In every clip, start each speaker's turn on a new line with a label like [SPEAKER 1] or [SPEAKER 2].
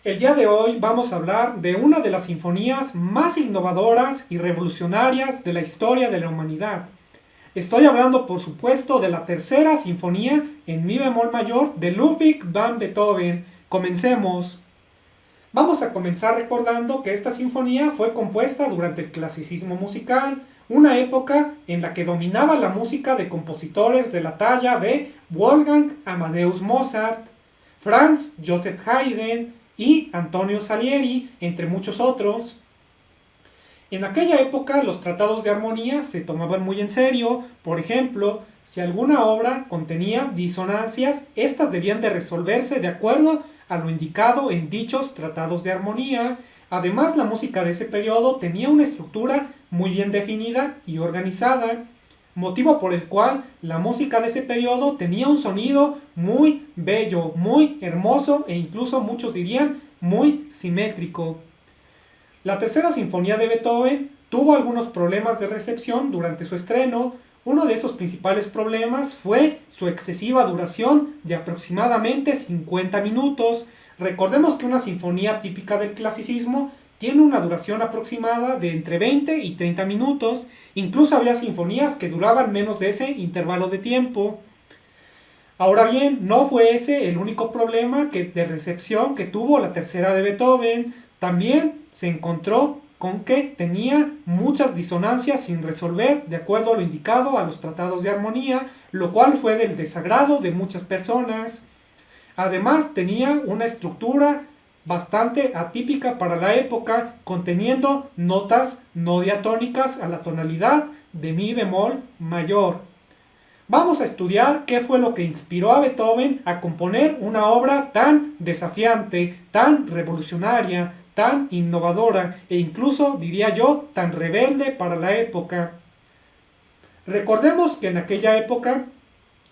[SPEAKER 1] El día de hoy vamos a hablar de una de las sinfonías más innovadoras y revolucionarias de la historia de la humanidad. Estoy hablando, por supuesto, de la tercera sinfonía en mi bemol mayor de Ludwig van Beethoven. Comencemos. Vamos a comenzar recordando que esta sinfonía fue compuesta durante el clasicismo musical, una época en la que dominaba la música de compositores de la talla de Wolfgang Amadeus Mozart, Franz Joseph Haydn y Antonio Salieri, entre muchos otros. En aquella época los tratados de armonía se tomaban muy en serio. Por ejemplo, si alguna obra contenía disonancias, estas debían de resolverse de acuerdo a lo indicado en dichos tratados de armonía. Además, la música de ese periodo tenía una estructura muy bien definida y organizada, motivo por el cual la música de ese periodo tenía un sonido muy bello, muy hermoso e incluso muchos dirían muy simétrico. La tercera sinfonía de Beethoven tuvo algunos problemas de recepción durante su estreno. Uno de esos principales problemas fue su excesiva duración de aproximadamente 50 minutos. Recordemos que una sinfonía típica del clasicismo tiene una duración aproximada de entre 20 y 30 minutos. Incluso había sinfonías que duraban menos de ese intervalo de tiempo. Ahora bien, no fue ese el único problema de recepción que tuvo la tercera de Beethoven. También se encontró con que tenía muchas disonancias sin resolver de acuerdo a lo indicado a los tratados de armonía, lo cual fue del desagrado de muchas personas. Además, tenía una estructura bastante atípica para la época, conteniendo notas no diatónicas a la tonalidad de mi bemol mayor. Vamos a estudiar qué fue lo que inspiró a Beethoven a componer una obra tan desafiante, tan revolucionaria, tan innovadora e incluso, diría yo, tan rebelde para la época. Recordemos que en aquella época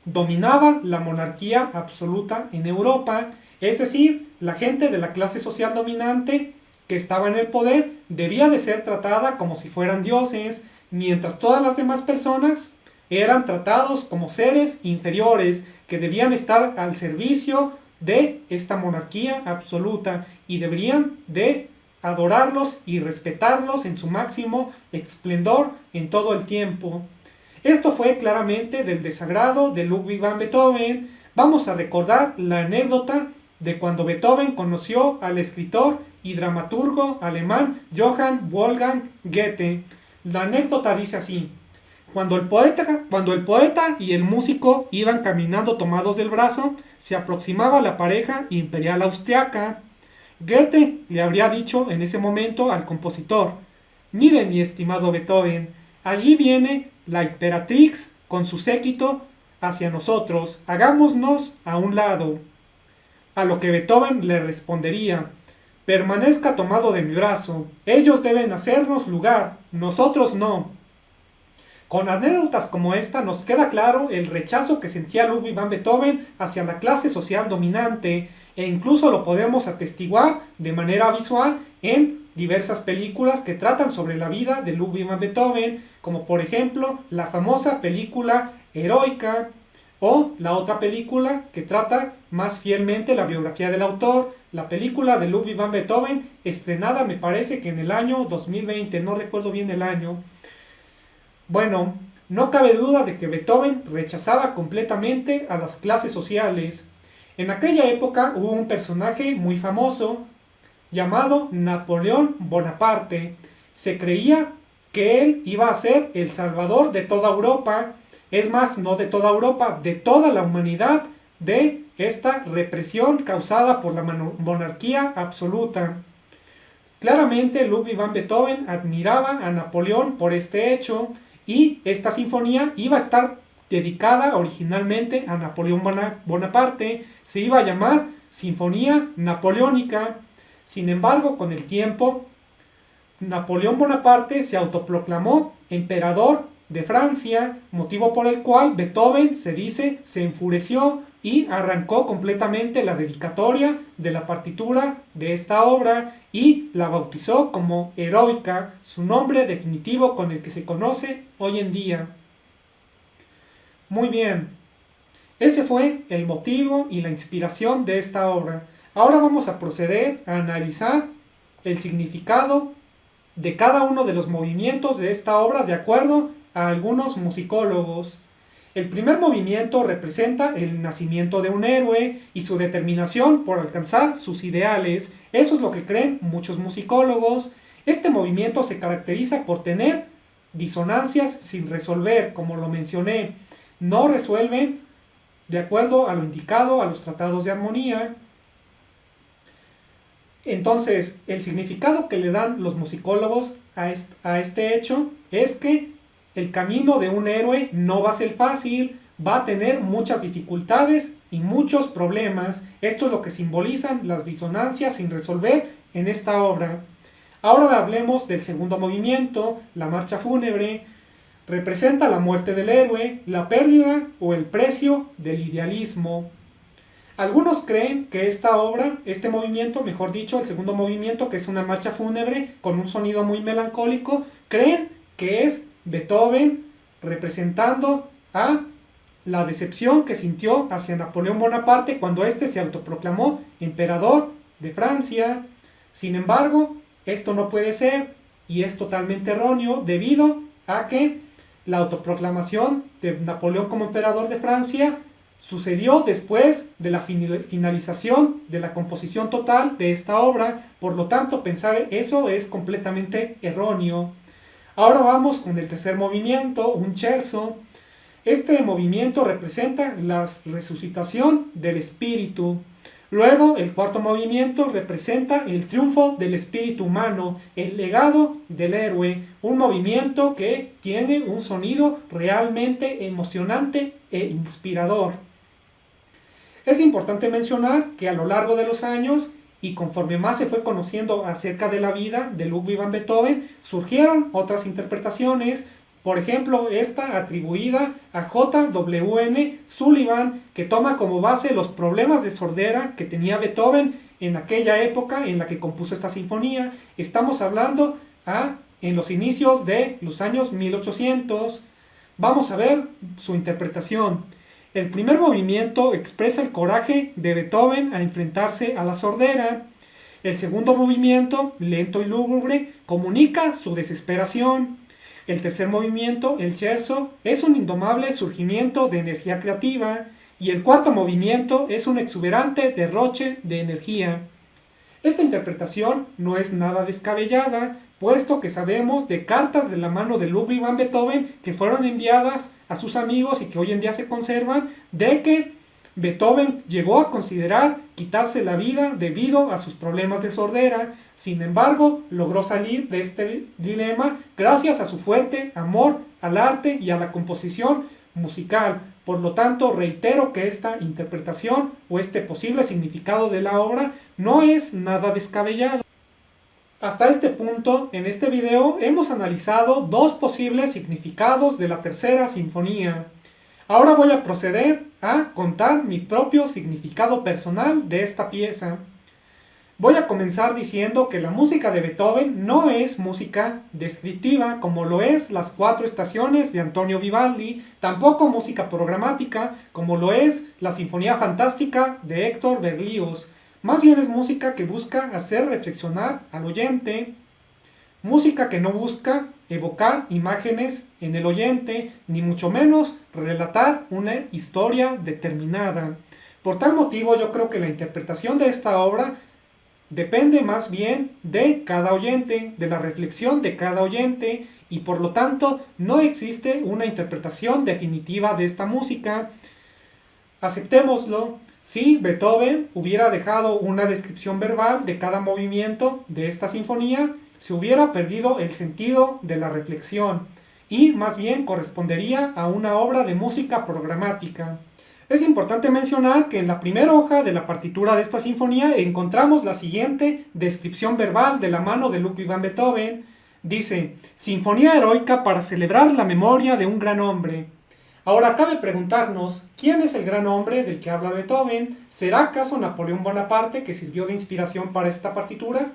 [SPEAKER 1] dominaba la monarquía absoluta en Europa, es decir, la gente de la clase social dominante que estaba en el poder debía de ser tratada como si fueran dioses, mientras todas las demás personas eran tratados como seres inferiores que debían estar al servicio de esta monarquía absoluta y deberían de adorarlos y respetarlos en su máximo esplendor en todo el tiempo. Esto fue claramente del desagrado de Ludwig van Beethoven. Vamos a recordar la anécdota de cuando Beethoven conoció al escritor y dramaturgo alemán Johann Wolfgang Goethe. La anécdota dice así: cuando el poeta y el músico iban caminando tomados del brazo, se aproximaba la pareja imperial austriaca. Goethe le habría dicho en ese momento al compositor: mire, mi estimado Beethoven, allí viene la imperatrix con su séquito hacia nosotros, hagámonos a un lado. A lo que Beethoven le respondería: permanezca tomado de mi brazo, ellos deben hacernos lugar, nosotros no. Con anécdotas como esta nos queda claro el rechazo que sentía Ludwig van Beethoven hacia la clase social dominante, e incluso lo podemos atestiguar de manera visual en diversas películas que tratan sobre la vida de Ludwig van Beethoven, como por ejemplo la famosa película Heroica, o la otra película que trata más fielmente la biografía del autor, la película de Ludwig van Beethoven, estrenada me parece que en el año 2020, no recuerdo bien el año. Bueno, no cabe duda de que Beethoven rechazaba completamente a las clases sociales. En aquella época hubo un personaje muy famoso llamado Napoleón Bonaparte. Se creía que él iba a ser el salvador de toda Europa, es más, no de toda Europa, de toda la humanidad, de esta represión causada por la monarquía absoluta. Claramente Ludwig van Beethoven admiraba a Napoleón por este hecho, y esta sinfonía iba a estar dedicada originalmente a Napoleón Bonaparte, se iba a llamar Sinfonía Napoleónica. Sin embargo, con el tiempo, Napoleón Bonaparte se autoproclamó emperador de Francia, motivo por el cual Beethoven, se dice, se enfureció y arrancó completamente la dedicatoria de la partitura de esta obra y la bautizó como Heroica, su nombre definitivo con el que se conoce hoy en día. Muy bien, ese fue el motivo y la inspiración de esta obra. Ahora vamos a proceder a analizar el significado de cada uno de los movimientos de esta obra de acuerdo a algunos musicólogos. El primer movimiento representa el nacimiento de un héroe y su determinación por alcanzar sus ideales. Eso es lo que creen muchos musicólogos. Este movimiento se caracteriza por tener disonancias sin resolver, como lo mencioné. No resuelven de acuerdo a lo indicado a los tratados de armonía. Entonces, el significado que le dan los musicólogos a este hecho es que el camino de un héroe no va a ser fácil, va a tener muchas dificultades y muchos problemas. Esto es lo que simbolizan las disonancias sin resolver en esta obra. Ahora hablemos del segundo movimiento, la marcha fúnebre. Representa la muerte del héroe, la pérdida o el precio del idealismo. Algunos creen que esta obra, este movimiento, mejor dicho, el segundo movimiento, que es una marcha fúnebre con un sonido muy melancólico, creen que es Beethoven representando a la decepción que sintió hacia Napoleón Bonaparte cuando éste se autoproclamó emperador de Francia. Sin embargo, esto no puede ser y es totalmente erróneo debido a que la autoproclamación de Napoleón como emperador de Francia sucedió después de la finalización de la composición total de esta obra. Por lo tanto, pensar eso es completamente erróneo. Ahora vamos con el tercer movimiento, un scherzo. Este movimiento representa la resucitación del espíritu. Luego, el cuarto movimiento representa el triunfo del espíritu humano, el legado del héroe, un movimiento que tiene un sonido realmente emocionante e inspirador. Es importante mencionar que a lo largo de los años y conforme más se fue conociendo acerca de la vida de Ludwig van Beethoven, surgieron otras interpretaciones. Por ejemplo, esta atribuida a J.W.N. Sullivan, que toma como base los problemas de sordera que tenía Beethoven en aquella época en la que compuso esta sinfonía. Estamos hablando en los inicios de los años 1800. Vamos a ver su interpretación. El primer movimiento expresa el coraje de Beethoven a enfrentarse a la sordera. El segundo movimiento, lento y lúgubre, comunica su desesperación. El tercer movimiento, el scherzo, es un indomable surgimiento de energía creativa y el cuarto movimiento es un exuberante derroche de energía. Esta interpretación no es nada descabellada, puesto que sabemos de cartas de la mano de Ludwig van Beethoven que fueron enviadas a sus amigos y que hoy en día se conservan, de que Beethoven llegó a considerar quitarse la vida debido a sus problemas de sordera. Sin embargo, logró salir de este dilema gracias a su fuerte amor al arte y a la composición musical. Por lo tanto, reitero que esta interpretación o este posible significado de la obra no es nada descabellado. Hasta este punto, en este video, hemos analizado dos posibles significados de la tercera sinfonía. Ahora voy a proceder a contar mi propio significado personal de esta pieza. Voy a comenzar diciendo que la música de Beethoven no es música descriptiva como lo es las cuatro estaciones de Antonio Vivaldi, tampoco música programática como lo es la Sinfonía Fantástica de Héctor Berlioz. Más bien es música que busca hacer reflexionar al oyente, música que no busca evocar imágenes en el oyente, ni mucho menos relatar una historia determinada. Por tal motivo, yo creo que la interpretación de esta obra depende más bien de cada oyente, de la reflexión de cada oyente, y por lo tanto no existe una interpretación definitiva de esta música. Aceptémoslo. Si Beethoven hubiera dejado una descripción verbal de cada movimiento de esta sinfonía, se hubiera perdido el sentido de la reflexión y más bien correspondería a una obra de música programática. Es importante mencionar que en la primera hoja de la partitura de esta sinfonía encontramos la siguiente descripción verbal de la mano de Ludwig van Beethoven. Dice: Sinfonía heroica para celebrar la memoria de un gran hombre. Ahora cabe preguntarnos, ¿quién es el gran hombre del que habla Beethoven? ¿Será acaso Napoleón Bonaparte, que sirvió de inspiración para esta partitura?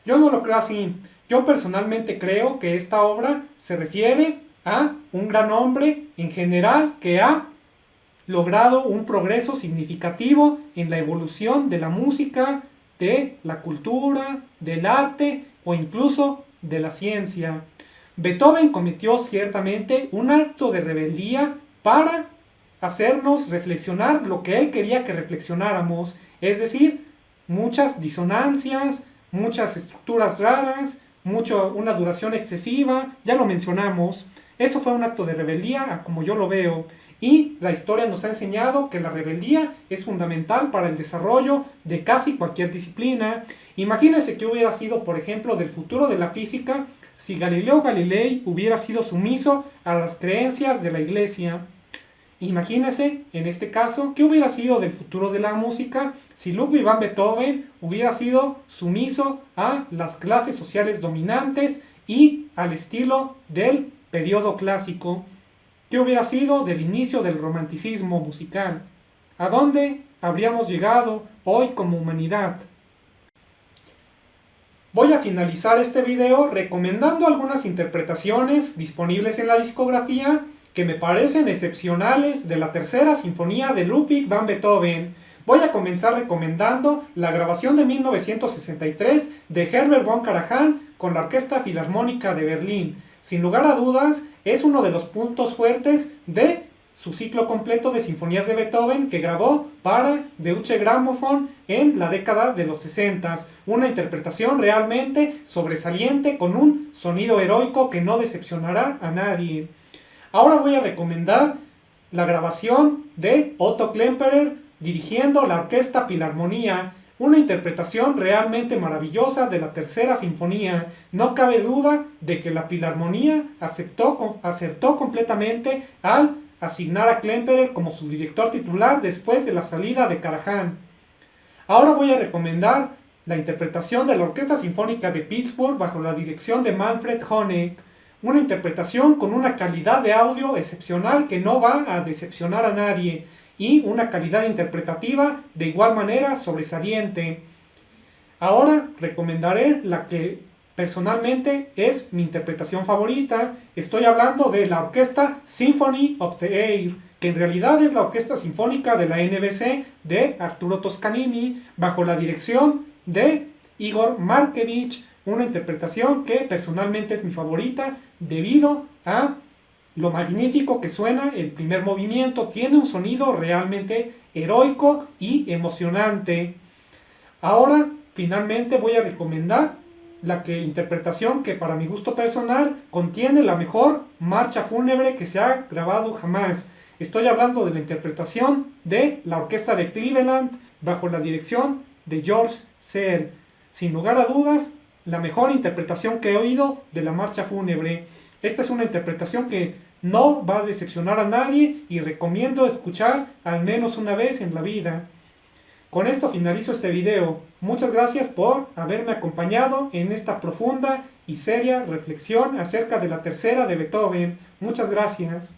[SPEAKER 1] Yo no lo creo así. Yo personalmente creo que esta obra se refiere a un gran hombre en general que ha logrado un progreso significativo en la evolución de la música, de la cultura, del arte o incluso de la ciencia. Beethoven cometió ciertamente un acto de rebeldía para hacernos reflexionar lo que él quería que reflexionáramos, es decir, muchas disonancias, muchas estructuras raras, una duración excesiva, ya lo mencionamos. Eso fue un acto de rebeldía, como yo lo veo, y la historia nos ha enseñado que la rebeldía es fundamental para el desarrollo de casi cualquier disciplina. Imagínense que hubiera sido, por ejemplo, del futuro de la física si Galileo Galilei hubiera sido sumiso a las creencias de la Iglesia. Imagínense, en este caso, qué hubiera sido del futuro de la música si Ludwig van Beethoven hubiera sido sumiso a las clases sociales dominantes y al estilo del periodo clásico. ¿Qué hubiera sido del inicio del romanticismo musical? ¿A dónde habríamos llegado hoy como humanidad? Voy a finalizar este video recomendando algunas interpretaciones disponibles en la discografía que me parecen excepcionales de la tercera sinfonía de Ludwig van Beethoven. Voy a comenzar recomendando la grabación de 1963 de Herbert von Karajan con la Orquesta Filarmónica de Berlín. Sin lugar a dudas, es uno de los puntos fuertes de su ciclo completo de sinfonías de Beethoven que grabó para Deutsche Grammophon en la década de los 60. Una interpretación realmente sobresaliente con un sonido heroico que no decepcionará a nadie. Ahora voy a recomendar la grabación de Otto Klemperer dirigiendo la Orquesta Filarmonía, una interpretación realmente maravillosa de la tercera sinfonía. No cabe duda de que la Filarmonía acertó completamente al asignar a Klemperer como su director titular después de la salida de Karajan. Ahora voy a recomendar la interpretación de la Orquesta Sinfónica de Pittsburgh bajo la dirección de Manfred Honeck. Una interpretación con una calidad de audio excepcional que no va a decepcionar a nadie y una calidad interpretativa de igual manera sobresaliente. Ahora recomendaré la que personalmente es mi interpretación favorita. Estoy hablando de la Orquesta Symphony of the Air, que en realidad es la Orquesta Sinfónica de la NBC de Arturo Toscanini bajo la dirección de Igor Markevich. Una interpretación que personalmente es mi favorita debido a lo magnífico que suena el primer movimiento. Tiene un sonido realmente heroico y emocionante. Ahora, finalmente voy a recomendar la interpretación que para mi gusto personal contiene la mejor marcha fúnebre que se ha grabado jamás. Estoy hablando de la interpretación de la Orquesta de Cleveland bajo la dirección de George Searle. Sin lugar a dudas, la mejor interpretación que he oído de la marcha fúnebre. Esta es una interpretación que no va a decepcionar a nadie y recomiendo escuchar al menos una vez en la vida. Con esto finalizo este video. Muchas gracias por haberme acompañado en esta profunda y seria reflexión acerca de la tercera de Beethoven. Muchas gracias.